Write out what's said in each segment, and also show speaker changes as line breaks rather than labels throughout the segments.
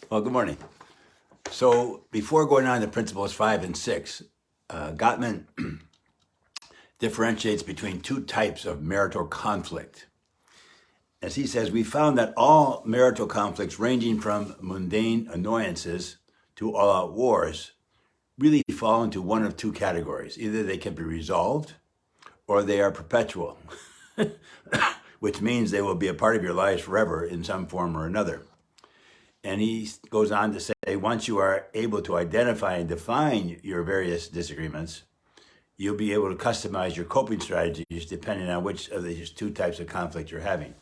Well, good morning. So before going on to principles 5 and 6, Gottman differentiates between two types of marital conflict. As he says, we found that all marital conflicts ranging from mundane annoyances to all-out wars really fall into one of two categories. Either they can be resolved or they are perpetual, which means they will be a part of your lives forever in some form or another. And he goes on to say, once you are able to identify and define your various disagreements, you'll be able to customize your coping strategies depending on which of these two types of conflict you're having.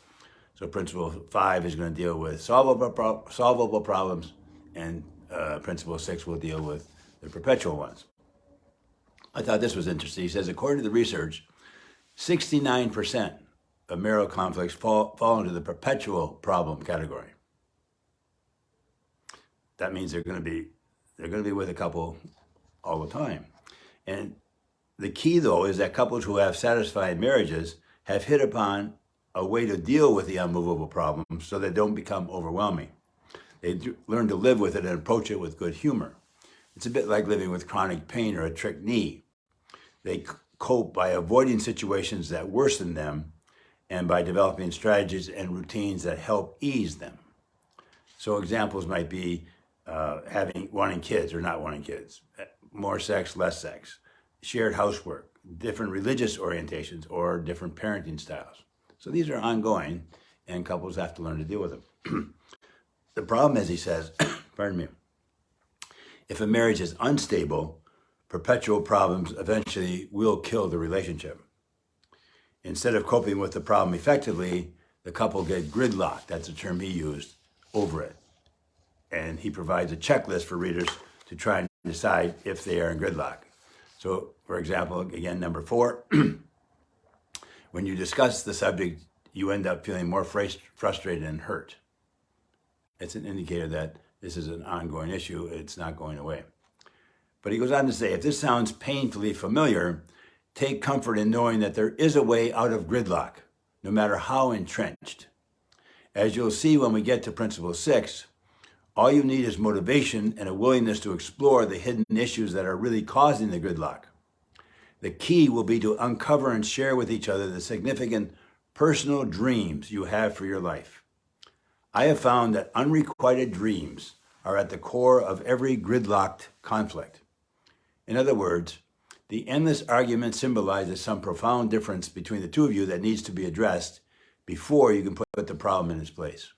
So principle 5 is going to deal with solvable problems, and principle 6 will deal with the perpetual ones. I thought this was interesting. He says, according to the research, 69% of marital conflicts fall into the perpetual problem category. That means they're going to be with a couple all the time. And the key, though, is that couples who have satisfied marriages have hit upon a way to deal with the unmovable problems so they don't become overwhelming. They learn to live with it and approach it with good humor. It's a bit like living with chronic pain or a trick knee. They cope by avoiding situations that worsen them and by developing strategies and routines that help ease them. So examples might be wanting kids or not wanting kids, more sex, less sex, shared housework, different religious orientations, or different parenting styles. So these are ongoing, and couples have to learn to deal with them. The problem, as he says, pardon me, if a marriage is unstable, perpetual problems eventually will kill the relationship. Instead of coping with the problem effectively, the couple get gridlocked, that's a term he used, over it. And he provides a checklist for readers to try and decide if they are in gridlock. So, for example, again, number 4, when you discuss the subject, you end up feeling more frustrated and hurt. It's an indicator that this is an ongoing issue. It's not going away. But he goes on to say, if this sounds painfully familiar, take comfort in knowing that there is a way out of gridlock, no matter how entrenched. As you'll see when we get to principle 6, all you need is motivation and a willingness to explore the hidden issues that are really causing the gridlock. The key will be to uncover and share with each other the significant personal dreams you have for your life. I have found that unrequited dreams are at the core of every gridlocked conflict. In other words, the endless argument symbolizes some profound difference between the two of you that needs to be addressed before you can put the problem in its place.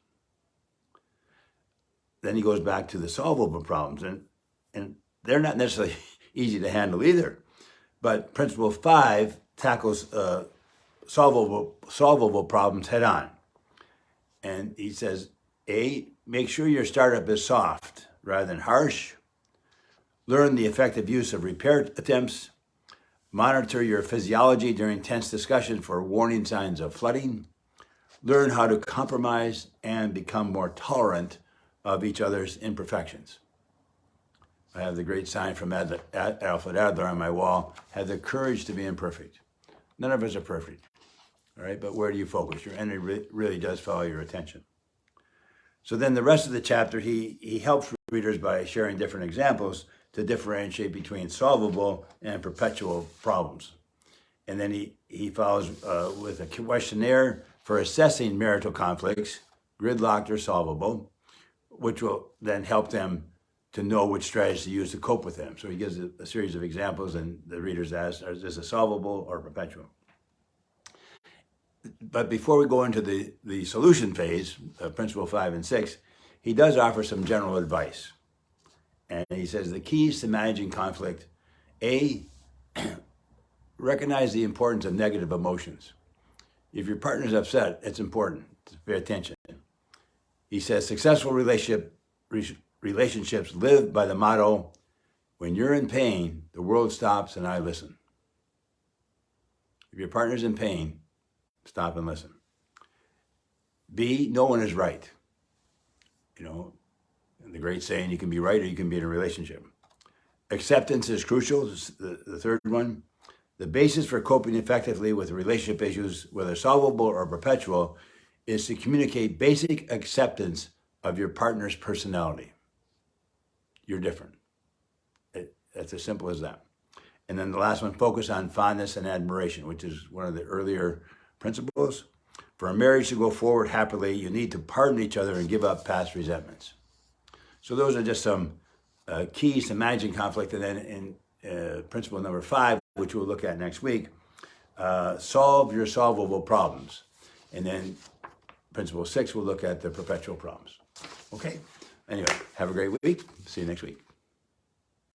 Then he goes back to the solvable problems, and they're not necessarily easy to handle either. But principle 5 tackles solvable problems head on. And he says, A, make sure your startup is soft rather than harsh. Learn the effective use of repair attempts. Monitor your physiology during tense discussion for warning signs of flooding. Learn how to compromise and become more tolerant of each other's imperfections. I have the great sign from Alfred Adler on my wall, have the courage to be imperfect. None of us are perfect, all right? But where do you focus? Your energy really does follow your attention. So then the rest of the chapter, he helps readers by sharing different examples to differentiate between solvable and perpetual problems. And then he follows with a questionnaire for assessing marital conflicts, gridlocked or solvable, which will then help them to know which strategies to use to cope with them. So he gives a series of examples, and the readers ask, is this a solvable or perpetual? But before we go into the solution phase, principle 5 and 6, he does offer some general advice. And he says the keys to managing conflict, A, recognize the importance of negative emotions. If your partner's upset, it's important to pay attention. He says successful relationships live by the motto, when you're in pain, the world stops and I listen. If your partner's in pain, stop and listen. B, no one is right. You know, the great saying, you can be right or you can be in a relationship. Acceptance is crucial, the third one. The basis for coping effectively with relationship issues, whether solvable or perpetual, is to communicate basic acceptance of your partner's personality. you're different. It's as simple as that. And then the last one, focus on fondness and admiration, which is one of the earlier principles. For a marriage to go forward happily, you need to pardon each other and give up past resentments. So those are just some keys to managing conflict. And then in principle number 5, which we'll look at next week, solve your solvable problems. And then principle 6, we'll look at the perpetual problems. Okay? Anyway, have a great week. See you next week.